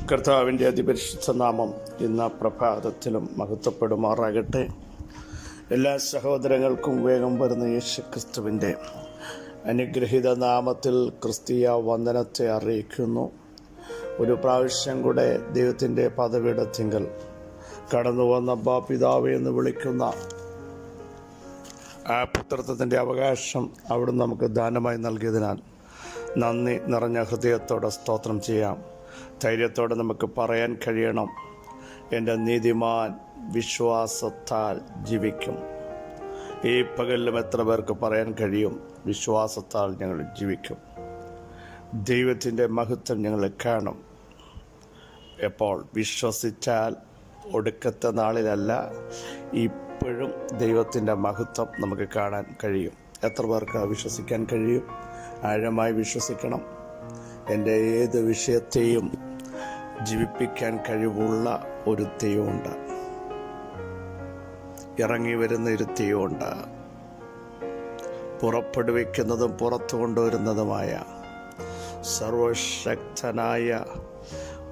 കർത്താവിൻ്റെ അതിപരിശുദ്ധ നാമം ഇന്ന് പ്രഭാതത്തിലും മഹത്വപ്പെടുമാറാകട്ടെ. എല്ലാ സഹോദരങ്ങൾക്കും വേഗം വരുന്ന യേശുക്രിസ്തുവിൻ്റെ അനുഗ്രഹീത നാമത്തിൽ ക്രിസ്തീയ വന്ദനത്തെ അറിയിക്കുന്നു. ഒരു പ്രാവശ്യം കൂടെ ദൈവത്തിൻ്റെ പദവിയിടത്തിങ്കൽ കടന്നു വന്ന അബ്ബാ പിതാവേ എന്ന് വിളിക്കുന്ന ആ പുത്രത്വത്തിൻ്റെ അവകാശം അവിടുന്ന് നമുക്ക് ദാനമായി നൽകിയതിനാൽ നന്ദി നിറഞ്ഞ ഹൃദയത്തോടെ സ്തോത്രം ചെയ്യാം. ധൈര്യത്തോടെ നമുക്ക് പറയാൻ കഴിയണം, എൻ്റെ നീതിമാൻ വിശ്വാസത്താൽ ജീവിക്കും. ഈ പകലിലും എത്ര പേർക്ക് പറയാൻ കഴിയും, വിശ്വാസത്താൽ ഞങ്ങൾ ജീവിക്കും. ദൈവത്തിൻ്റെ മഹത്വം ഞങ്ങൾ കാണും. എപ്പോൾ വിശ്വസിച്ചാൽ ഒടുക്കത്തെ നാളിലല്ല, ഇപ്പോഴും ദൈവത്തിൻ്റെ മഹത്വം നമുക്ക് കാണാൻ കഴിയും. എത്ര പേർക്ക് വിശ്വസിക്കാൻ കഴിയും? ആഴമായി വിശ്വസിക്കണം. എൻ്റെ ഏത് വിഷയത്തെയും ജീവിപ്പിക്കാൻ കഴിവുള്ള ഒരു ദൈവമുണ്ട്. ഇറങ്ങി വരുന്ന ഒരു ദൈവമുണ്ട്. പുറപ്പെടുവിക്കുന്നതും പുറത്തു കൊണ്ടുവരുന്നതുമായ സർവശക്തനായ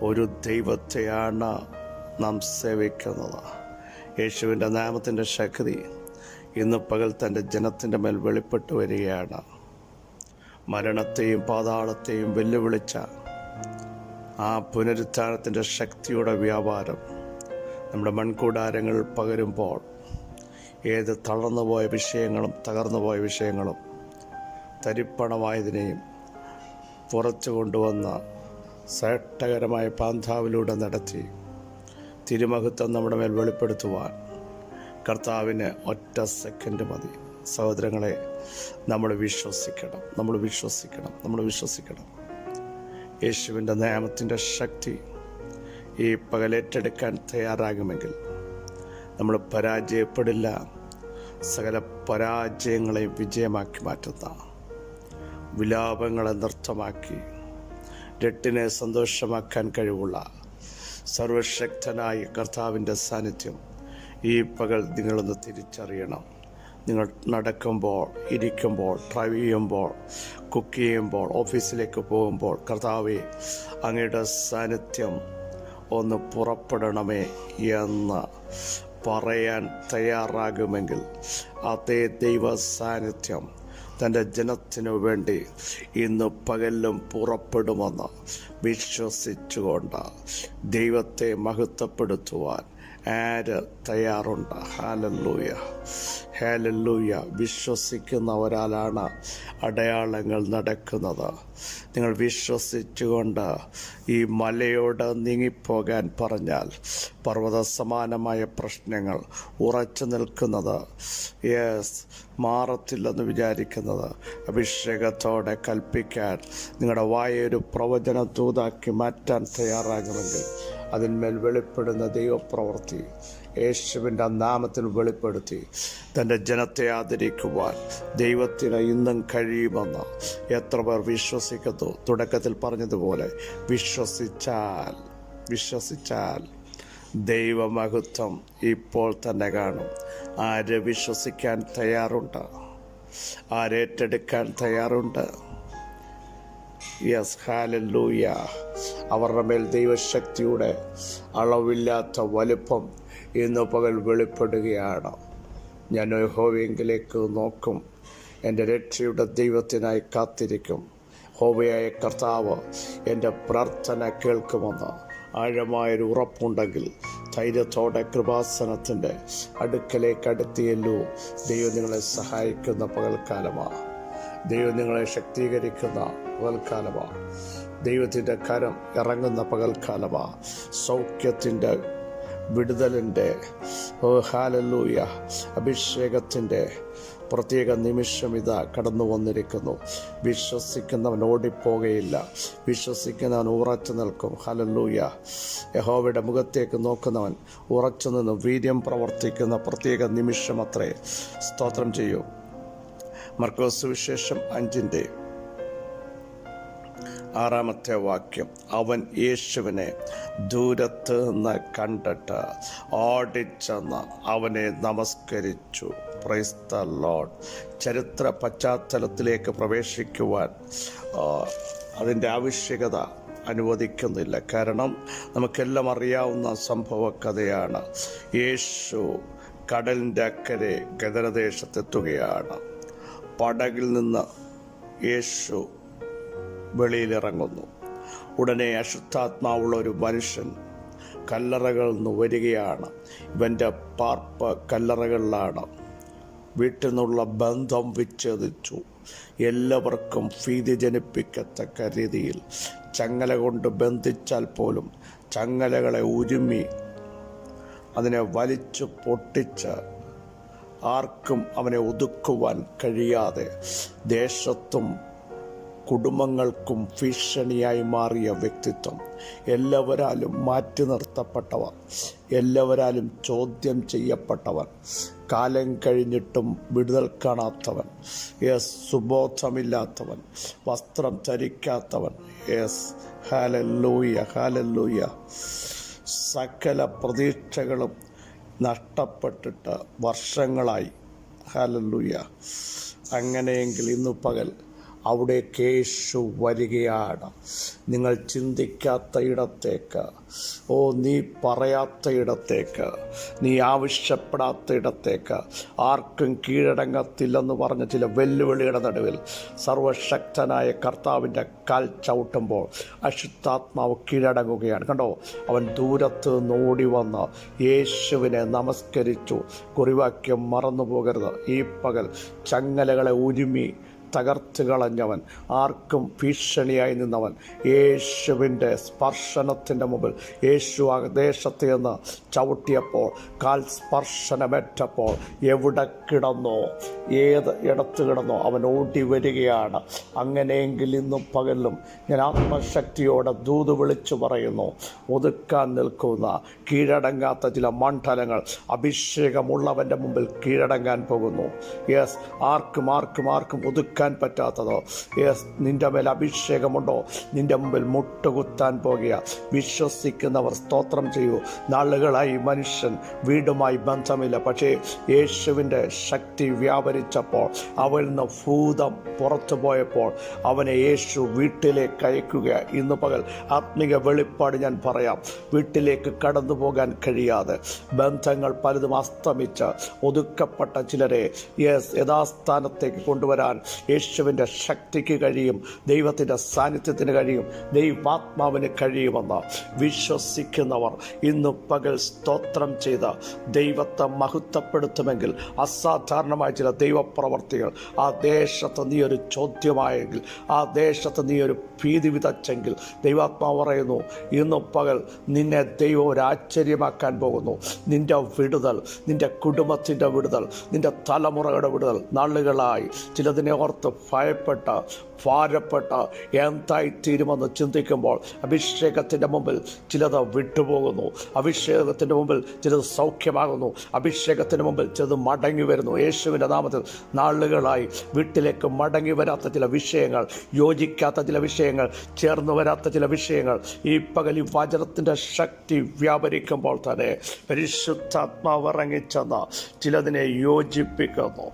ഒരു ദൈവത്തെയാണ് നാം സേവിക്കുന്നത്. യേശുവിൻ്റെ നാമത്തിൻ്റെ ശക്തി ഇന്ന് പകൽ തൻ്റെ ജനത്തിൻ്റെ മേൽ വെളിപ്പെട്ടു വരികയാണ്. മരണത്തെയും പാതാളത്തെയും വെല്ലുവിളിച്ച ആ പുനരുത്ഥാനത്തിൻ്റെ ശക്തിയുടെ വ്യാപാരം നമ്മുടെ മൺകൂടാരങ്ങൾ പകരുമ്പോൾ ഏത് തളർന്നുപോയ വിഷയങ്ങളും തകർന്നുപോയ വിഷയങ്ങളും തരിപ്പണമായതിനെയും പുറത്തു കൊണ്ടുവന്ന ശ്രേഷ്ഠകരമായ പാന്താവിലൂടെ നടത്തി തിരുമഹത്വം നമ്മുടെ മേൽ വെളിപ്പെടുത്തുവാൻ കർത്താവിന് ഒറ്റ സെക്കൻഡ് മതി. സഹോദരങ്ങളെ, നമ്മൾ വിശ്വസിക്കണം. യേശുവിൻ്റെ നാമത്തിൻ്റെ ശക്തി ഈ പകലേറ്റെടുക്കാൻ തയ്യാറാകുമെങ്കിൽ നമ്മൾ പരാജയപ്പെടില്ല. സകല പരാജയങ്ങളെയും വിജയമാക്കി മാറ്റുന്ന, വിലാപങ്ങളെ നൃത്തമാക്കി രട്ടിനെ സന്തോഷമാക്കാൻ കഴിവുള്ള സർവശക്തനായ കർത്താവിൻ്റെ സാന്നിധ്യം ഈ പകൽ നിങ്ങളൊന്ന് തിരിച്ചറിയണം. നിങ്ങൾ നടക്കുമ്പോൾ, ഇരിക്കുമ്പോൾ, ഡ്രൈവ് ചെയ്യുമ്പോൾ, കുക്ക് ചെയ്യുമ്പോൾ, ഓഫീസിലേക്ക് പോകുമ്പോൾ, കർത്താവേ അങ്ങയുടെ സാന്നിധ്യം ഒന്ന് പുറപ്പെടണമേ എന്ന് പറയാൻ തയ്യാറാകുമെങ്കിൽ അതേ ദൈവ സാന്നിധ്യം തൻ്റെ ജനത്തിനു വേണ്ടി ഇന്ന് പകലിലും പുറപ്പെടുമെന്ന് വിശ്വസിച്ചുകൊണ്ട് ദൈവത്തെ മഹത്വപ്പെടുത്തുവാൻ ആര് തയ്യാറുണ്ട്? ഹല്ലേലൂയ. വിശ്വസിക്കുന്ന ഒരാളാണ് അടയാളങ്ങൾ നടക്കുന്നത്. നിങ്ങൾ വിശ്വസിച്ചുകൊണ്ട് ഈ മലയോട് നീങ്ങിപ്പോകാൻ പറഞ്ഞാൽ പർവ്വത സമാനമായ പ്രശ്നങ്ങൾ ഉറച്ചു നിൽക്കുന്നത് മാറത്തില്ലെന്ന് വിചാരിക്കുന്നത് അഭിഷേകത്തോടെ കൽപ്പിക്കാൻ നിങ്ങളുടെ വായൊരു പ്രവചന ദൂതാക്കി മാറ്റാൻ തയ്യാറാകുമെങ്കിൽ അതിന്മേൽ വെളിപ്പെടുന്ന ദൈവപ്രവൃത്തി യേശുവിൻ്റെ നാമത്തിൽ വെളിപ്പെടുത്തി തൻ്റെ ജനത്തെ ആദരിക്കുവാൻ ദൈവത്തിന് ഇന്നും കഴിയുമെന്ന് എത്ര പേർ വിശ്വസിക്കുന്നു? തുടക്കത്തിൽ പറഞ്ഞതുപോലെ വിശ്വസിച്ചാൽ ദൈവമഹത്വം ഇപ്പോൾ തന്നെ കാണും. ആര് വിശ്വസിക്കാൻ തയ്യാറുണ്ട്? ആരേറ്റെടുക്കാൻ തയ്യാറുണ്ട്? ഹല്ലേലൂയ. അവരുടെ മേൽ ദൈവശക്തിയുടെ അളവില്ലാത്ത വലുപ്പം ഇന്ന് പകൽ വെളിപ്പെടുകയാണ്. ഞാൻ യഹോവയെങ്കിലേക്ക് നോക്കും, എൻ്റെ രക്ഷയുടെ ദൈവത്തിനായി കാത്തിരിക്കും. യഹോവയായ കർത്താവ് എൻ്റെ പ്രാർത്ഥന കേൾക്കുമെന്ന് ആഴമായൊരു ഉറപ്പുണ്ടെങ്കിൽ ധൈര്യത്തോടെ കൃപാസനത്തിൻ്റെ അടുക്കലേക്ക് അടുത്തിയല്ലോ. ദൈവം നിങ്ങളെ സഹായിക്കുന്ന പകൽക്കാലമാണ്. ദൈവം നിങ്ങളെ ശക്തീകരിക്കുന്ന പകൽക്കാലമാണ്. ദൈവത്തിൻ്റെ കരം ഇറങ്ങുന്ന പകൽക്കാലമാണ്. സൗഖ്യത്തിൻ്റെ, വിടുതലിൻ്റെ, ഹല്ലേലൂയ, അഭിഷേകത്തിൻ്റെ പ്രത്യേക നിമിഷം ഇതാ കടന്നു വന്നിരിക്കുന്നു. വിശ്വസിക്കുന്നവൻ ഓടിപ്പോകയില്ല. വിശ്വസിക്കുന്നവൻ ഉറച്ചു നിൽക്കും. ഹല്ലേലൂയ. യഹോവയുടെ മുഖത്തേക്ക് നോക്കുന്നവൻ ഉറച്ചു നിന്ന് വീര്യം പ്രവർത്തിക്കുന്ന പ്രത്യേക നിമിഷം അത്രേ. സ്തോത്രം ചെയ്യൂ. മർക്കോസ് സുവിശേഷം 5:6 വാക്യം. അവൻ യേശുവിനെ ദൂരത്ത് നിന്ന് കണ്ടിട്ട് ഓടിച്ചെന്ന് അവനെ നമസ്കരിച്ചു. Praise the Lord. ചരിത്ര പശ്ചാത്തലത്തിലേക്ക് പ്രവേശിക്കുവാൻ അതിൻ്റെ ആവശ്യകത അനുവദിക്കുന്നില്ല. കാരണം നമുക്കെല്ലാം അറിയാവുന്ന സംഭവ കഥയാണ്. യേശു കടലിൻ്റെ അക്കരെ ഗദരദേശത്തെത്തുകയാണ്. പടകിൽ നിന്ന് യേശു വെളിയിലിറങ്ങുന്നു. ഉടനെ അശുദ്ധാത്മാവുള്ള ഒരു മനുഷ്യൻ കല്ലറകളിൽ നിന്ന് വരികയാണ്. ഇവൻ്റെ പാർപ്പ് കല്ലറകളിലാണ്. വീട്ടിൽ നിന്നുള്ള ബന്ധം വിച്ഛേദിച്ചു. എല്ലാവർക്കും ഭീതി ജനിപ്പിക്കത്തക്ക രീതിയിൽ ചങ്ങല കൊണ്ട് ബന്ധിച്ചാൽ പോലും ചങ്ങലകളെ ഉരുമ്മി അതിനെ വലിച്ചു പൊട്ടിച്ച് ആർക്കും അവനെ ഒതുക്കുവാൻ കഴിയാതെ ദേശത്തും കുടുംബങ്ങൾക്കും ഭീഷണിയായി മാറിയ വ്യക്തിത്വം, എല്ലാവരാലും മാറ്റി നിർത്തപ്പെട്ടവർ, എല്ലാവരാലും ചോദ്യം ചെയ്യപ്പെട്ടവൻ, കാലം കഴിഞ്ഞിട്ടും വിടുതൽ കാണാത്തവൻ, സുബോധമില്ലാത്തവൻ, വസ്ത്രം ധരിക്കാത്തവൻ. Hallelujah, hallelujah. സകല പ്രതീക്ഷകളും നഷ്ടപ്പെട്ടിട്ട് വർഷങ്ങളായി. ഹല്ലേലൂയ. അങ്ങനെയെങ്കിൽ ഇന്നു പകൽ അവിടേക്ക് യേശു വരികയാണ്. നിങ്ങൾ ചിന്തിക്കാത്ത ഇടത്തേക്ക്, നീ പറയാത്ത ഇടത്തേക്ക്, നീ ആവശ്യപ്പെടാത്ത ഇടത്തേക്ക്, ആർക്കും കീഴടങ്ങത്തില്ലെന്ന് പറഞ്ഞ ചില വെല്ലുവിളിയുടെ നടുവിൽ സർവശക്തനായ കർത്താവിൻ്റെ കാൽ ചവിട്ടുമ്പോൾ അശുദ്ധാത്മാവ് കീഴടങ്ങുകയാണ്. കണ്ടോ, അവൻ ദൂരത്ത് നിന്ന് ഓടി വന്ന് യേശുവിനെ നമസ്കരിച്ചു. കുറിവാക്യം മറന്നു പോകരുത്. ഈ പകൽ ചങ്ങലകളെ ഉരുമി തകർത്ത് കളഞ്ഞവൻ, ആർക്കും ഭീഷണിയായി നിന്നവൻ, യേശുവിൻ്റെ സ്പർശനത്തിൻ്റെ മുമ്പിൽ യേശു ദേശത്ത് നിന്ന് ചവിട്ടിയപ്പോൾ, കാൽ സ്പർശനമേറ്റപ്പോൾ എവിടെ കിടന്നോ, ഏത് ഇടത്ത് കിടന്നോ അവൻ ഓടി വരികയാണ്. അങ്ങനെയെങ്കിൽ ഇന്നും പകലും ഞാൻ ആത്മശക്തിയോടെ ദൂത് വിളിച്ചു പറയുന്നു, ഒതുക്കാൻ നിൽക്കുന്ന കീഴടങ്ങാത്ത ചില മണ്ഡലങ്ങൾ അഭിഷേകമുള്ളവൻ്റെ മുമ്പിൽ കീഴടങ്ങാൻ പോകുന്നു. ആർക്കും ഒതുക്കാൻ പറ്റാത്തതോ, നിന്റെ മേൽ അഭിഷേകമുണ്ടോ, നിന്റെ മുമ്പിൽ മുട്ടുകുത്താൻ പോകുക. വിശ്വസിക്കുന്നവർ സ്തോത്രം ചെയ്യൂ. നാളുകളായി മനുഷ്യൻ വീടുമായി ബന്ധമില്ല, പക്ഷേ യേശുവിൻ്റെ ശക്തി വ്യാപരിച്ചപ്പോൾ, അവരിൽ നിന്ന് ഭൂതം പുറത്തു പോയപ്പോൾ അവനെ യേശു വീട്ടിലേക്ക് അയക്കുക. ഇന്ന് പകൽ ആത്മീക വെളിപ്പാട് ഞാൻ പറയാം. വീട്ടിലേക്ക് കടന്നു പോകാൻ കഴിയാതെ ബന്ധങ്ങൾ പലതും അസ്തമിച്ച് ഒതുക്കപ്പെട്ട ചിലരെ യഥാസ്ഥാനത്തേക്ക് കൊണ്ടുവരാൻ യേശുവിൻ്റെ ശക്തിക്ക് കഴിയും, ദൈവത്തിൻ്റെ സാന്നിധ്യത്തിന് കഴിയും, ദൈവാത്മാവിന് കഴിയുമെന്ന് വിശ്വസിക്കുന്നവർ ഇന്ന് പകൽ സ്തോത്രം ചെയ്ത് ദൈവത്തെ മഹത്വപ്പെടുത്തുമെങ്കിൽ, അസാധാരണമായ ചില ദൈവപ്രവർത്തികൾ ആ ദേശത്ത് നീ ഒരു ചോദ്യമായെങ്കിൽ, ആ ദേശത്ത് നീ ഒരു ഭീതി വിതച്ചെങ്കിൽ, ദൈവാത്മാവ് പറയുന്നു ഇന്ന് പകൽ നിന്നെ ദൈവം ഒരു ആശ്ചര്യമാക്കാൻ പോകുന്നു. നിന്റെ വിടുതൽ, നിന്റെ കുടുംബത്തിൻ്റെ വിടുതൽ, നിന്റെ തലമുറയുടെ വിടുതൽ. നാളുകളായി ചിലതിനെ ഓർത്ത് ഭയപ്പെട്ട, ഭാരപ്പെട്ട, എന്തായിത്തീരുമെന്ന് ചിന്തിക്കുമ്പോൾ അഭിഷേകത്തിൻ്റെ മുമ്പിൽ ചിലത് വിട്ടുപോകുന്നു, അഭിഷേകത്തിൻ്റെ മുമ്പിൽ ചിലത് സൗഖ്യമാകുന്നു, അഭിഷേകത്തിൻ്റെ മുമ്പിൽ ചിലത് മടങ്ങി വരുന്നു. യേശുവിൻ്റെ നാമത്തിൽ നാളുകളായി വീട്ടിലേക്ക് മടങ്ങി വരാത്ത ചില വിഷയങ്ങൾ, യോജിക്കാത്ത ചില വിഷയങ്ങൾ, ചേർന്ന് വരാത്ത ചില വിഷയങ്ങൾ ഈ പകൽ ഈ വചനത്തിൻ്റെ ശക്തി വ്യാപരിക്കുമ്പോൾ തന്നെ പരിശുദ്ധാത്മാവ് ഇറങ്ങിച്ചെന്ന് ചിലതിനെ യോജിപ്പിക്കുന്നു.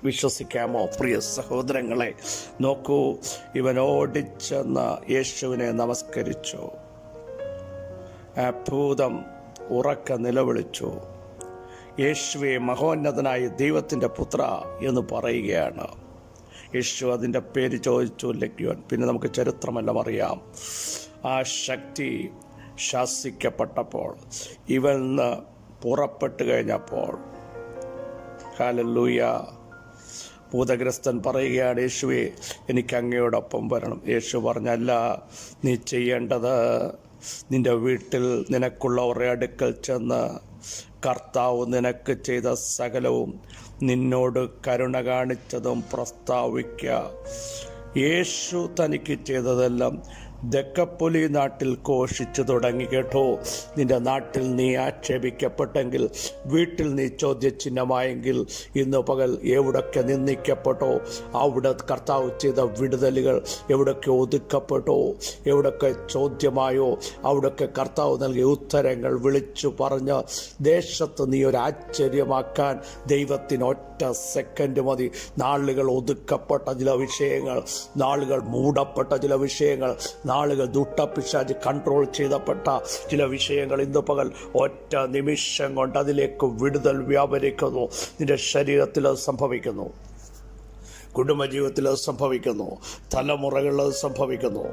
വിശ്വസിക്കാമോ പ്രിയ സഹോദരങ്ങളെ? നോക്കൂ, ഇവൻ ഓടിച്ചെന്ന് യേശുവിനെ നമസ്കരിച്ചു. ആ ഭൂതം ഉറക്കെ നിലവിളിച്ചു, യേശുവെ മഹോന്നതനായ ദൈവത്തിൻ്റെ പുത്ര എന്ന് പറയുകയാണ്. യേശു അതിൻ്റെ പേര് ചോദിച്ചു ലഗ്യോൻ. പിന്നെ നമുക്ക് ചരിത്രമെല്ലാം അറിയാം. ആ ശക്തി ശാസിക്കപ്പെട്ടപ്പോൾ, ഇവൻ നിന്ന് പുറപ്പെട്ടു കഴിഞ്ഞപ്പോൾ, ഹല്ലേലൂയ, ഭൂതഗ്രസ്തൻ പറയുകയാണ്, യേശുവേ എനിക്ക് അങ്ങയോടൊപ്പം വരണം. യേശു പറഞ്ഞല്ല, നീ ചെയ്യേണ്ടത് നിൻ്റെ വീട്ടിൽ നിനക്കുള്ളവരുടെ അടുക്കൽ ചെന്ന് കർത്താവ് നിനക്ക് ചെയ്ത സകലവും നിന്നോട് കരുണ കാണിച്ചതും പ്രസ്താവിക്കുക. യേശു തനിക്ക് ചെയ്തതെല്ലാം ദക്കപ്പൊലി നാട്ടിൽ ഘോഷിച്ചു തുടങ്ങി കേട്ടോ. നിന്റെ നാട്ടിൽ നീ ആക്ഷേപിക്കപ്പെട്ടെങ്കിൽ, വീട്ടിൽ നീ ചോദ്യചിഹ്നമായെങ്കിൽ, ഇന്ന് പകൽ എവിടൊക്കെ നിന്ദിക്കപ്പെട്ടോ അവിടെ കർത്താവ് ചെയ്ത വിടുതലുകൾ, എവിടൊക്കെ ഒതുക്കപ്പെട്ടോ, എവിടൊക്കെ ചോദ്യമായോ അവിടൊക്കെ കർത്താവ് നൽകിയ ഉത്തരങ്ങൾ വിളിച്ചു പറഞ്ഞ് ദേശത്ത് നീ ഒരു ആശ്ചര്യമാക്കാൻ ദൈവത്തിന് ഒറ്റ സെക്കൻഡ് മതി. നാളുകൾ ഒതുക്കപ്പെട്ട ചില വിഷയങ്ങൾ, നാളുകൾ മൂടപ്പെട്ട ചില വിഷയങ്ങൾ, നാളുകൾ ദുഷ്ടപിശാച് കൺട്രോൾ ചെയ്തപ്പെട്ട ചില വിഷയങ്ങൾ ഇന്ന് പകൽ ഒറ്റ നിമിഷം കൊണ്ട് അതിലേക്ക് വിടുതൽ വ്യാപരിക്കുന്നു. നിന്റെ ശരീരത്തിൽ അത് സംഭവിക്കുന്നു, കുടുംബജീവിതത്തിൽ അത് സംഭവിക്കുന്നു, തലമുറകളിൽ അത് സംഭവിക്കുന്നു.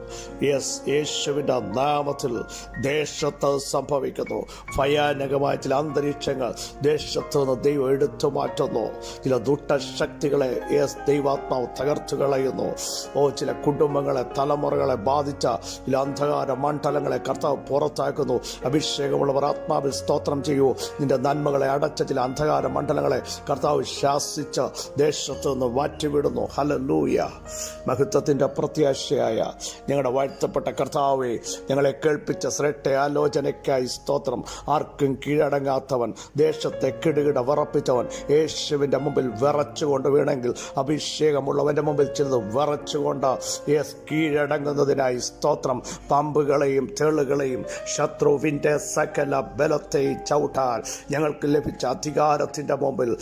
യേശുവിൻ്റെ നാമത്തിൽ ദേശത്ത് സംഭവിക്കുന്നു. ഭയാനകമായ ചില അന്തരീക്ഷങ്ങൾ ദേശത്ത് നിന്ന് ദൈവം എടുത്തു മാറ്റുന്നു. ചില ദുഷ്ടശക്തികളെ ദൈവാത്മാവ് തകർത്തു കളയുന്നു. ചില കുടുംബങ്ങളെ, തലമുറകളെ ബാധിച്ച ചില അന്ധകാര മണ്ഡലങ്ങളെ കർത്താവ് പുറത്താക്കുന്നു. അഭിഷേകമുള്ളവർ ആത്മാവിൽ സ്തോത്രം ചെയ്യൂ. നിന്റെ നന്മകളെ അടച്ച ചില അന്ധകാര മണ്ഡലങ്ങളെ കർത്താവ് ശാസിച്ച് ദേശത്ത് നിന്ന് മാറ്റിവിടുന്നു. ഹല്ലേലൂയ. മഹത്വത്തിൻ്റെ പ്രത്യാശയായ ഞങ്ങളുടെ വാഴ്ത്തപ്പെട്ട കർത്താവേ, ഞങ്ങളെ കേൾപ്പിച്ച ശ്രേഷ്ഠ ആലോചനയ്ക്കായി സ്തോത്രം. ആർക്കും കീഴടങ്ങാത്തവൻ, ദേശത്തെ കിടുകിട വിറപ്പിച്ചവൻ, യേശുവിൻ്റെ മുമ്പിൽ വിറച്ചുകൊണ്ട് വീണെങ്കിൽ അഭിഷേകമുള്ളവൻ്റെ മുമ്പിൽ ചിലത് വിറച്ചുകൊണ്ട് കീഴടങ്ങുന്നതിനായി സ്തോത്രം. പാമ്പുകളെയും തേളുകളെയും ശത്രുവിൻ്റെ സകല ബലത്തെയും ചവിട്ടാൻ ഞങ്ങൾക്ക് ലഭിച്ച അധികാരത്തിൻ്റെ മുമ്പിൽ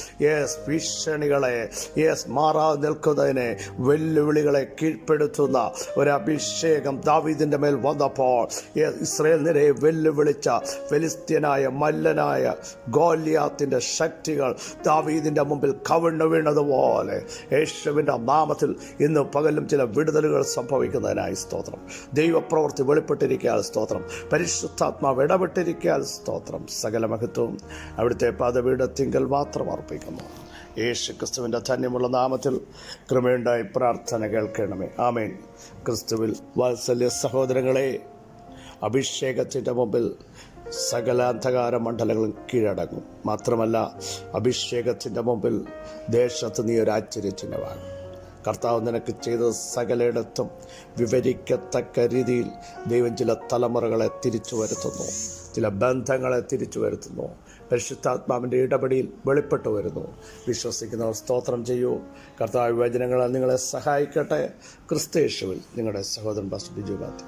ഭീഷണികളെ മാറാതെ നിൽക്കുന്നതിനെ, വെല്ലുവിളികളെ കീഴ്പ്പെടുത്തുന്ന ഒരു അഭിഷേകം ദാവീദിന്റെ മേൽ വന്നപ്പോൾ ഇസ്രായേൽ നിരയെ വെല്ലുവിളിച്ച ഫെലിസ്ത്യനായ മല്ലനായ ഗോലിയാത്തിന്റെ ശക്തികൾ ദാവീദിന്റെ മുമ്പിൽ കവിണ്ണു വീണതുപോലെ യേശുവിൻ്റെ നാമത്തിൽ ഇന്ന് പകലും ചില വിടുതലുകൾ സംഭവിക്കുന്നതിനായി സ്തോത്രം. ദൈവപ്രവൃത്തി വെളിപ്പെട്ടിരിക്കാൻ സ്തോത്രം. പരിശുദ്ധാത്മാവ് ഇടപെട്ടിരിക്കാൻ സ്തോത്രം. സകല മഹത്വവും അവിടുത്തെ പദപീഠത്തിങ്കൽ മാത്രം അർപ്പിക്കുന്നു. യേശു ക്രിസ്തുവിൻ്റെ ധന്യമുള്ള നാമത്തിൽ കൃപയുണ്ടായി പ്രാർത്ഥന കേൾക്കണമേ. ആമേൻ. ക്രിസ്തുവിൽ വാത്സല്യ സഹോദരങ്ങളെ, അഭിഷേകത്തിൻ്റെ മുമ്പിൽ സകല അന്ധകാര മണ്ഡലങ്ങളും കീഴടങ്ങും. മാത്രമല്ല, അഭിഷേകത്തിൻ്റെ മുമ്പിൽ ദേശത്ത് നീ ഒരു ആശ്ചര്യചിഹ്നമാണ്. കർത്താവ് നിനക്ക് ചെയ്ത സകലയിടത്തും വിവരിക്കത്തക്ക രീതിയിൽ ദൈവം ചില തലമുറകളെ തിരിച്ചു വരുത്തുന്നു, ചില ബന്ധങ്ങളെ തിരിച്ചു വരുത്തുന്നു. പരിശുദ്ധാത്മാവിൻ്റെ ഇടപെടിയിൽ വെളിപ്പെട്ടു വരുന്നു. വിശ്വസിക്കുന്നവർ സ്തോത്രം ചെയ്യൂ. കർത്താവ് വചനങ്ങളാൽ നിങ്ങളെ സഹായിക്കട്ടെ. ക്രിസ്തു യേശുവിൽ നിങ്ങളുടെ സഹോദരൻ പാസ്റ്റർ ബിജു ബാത്തി.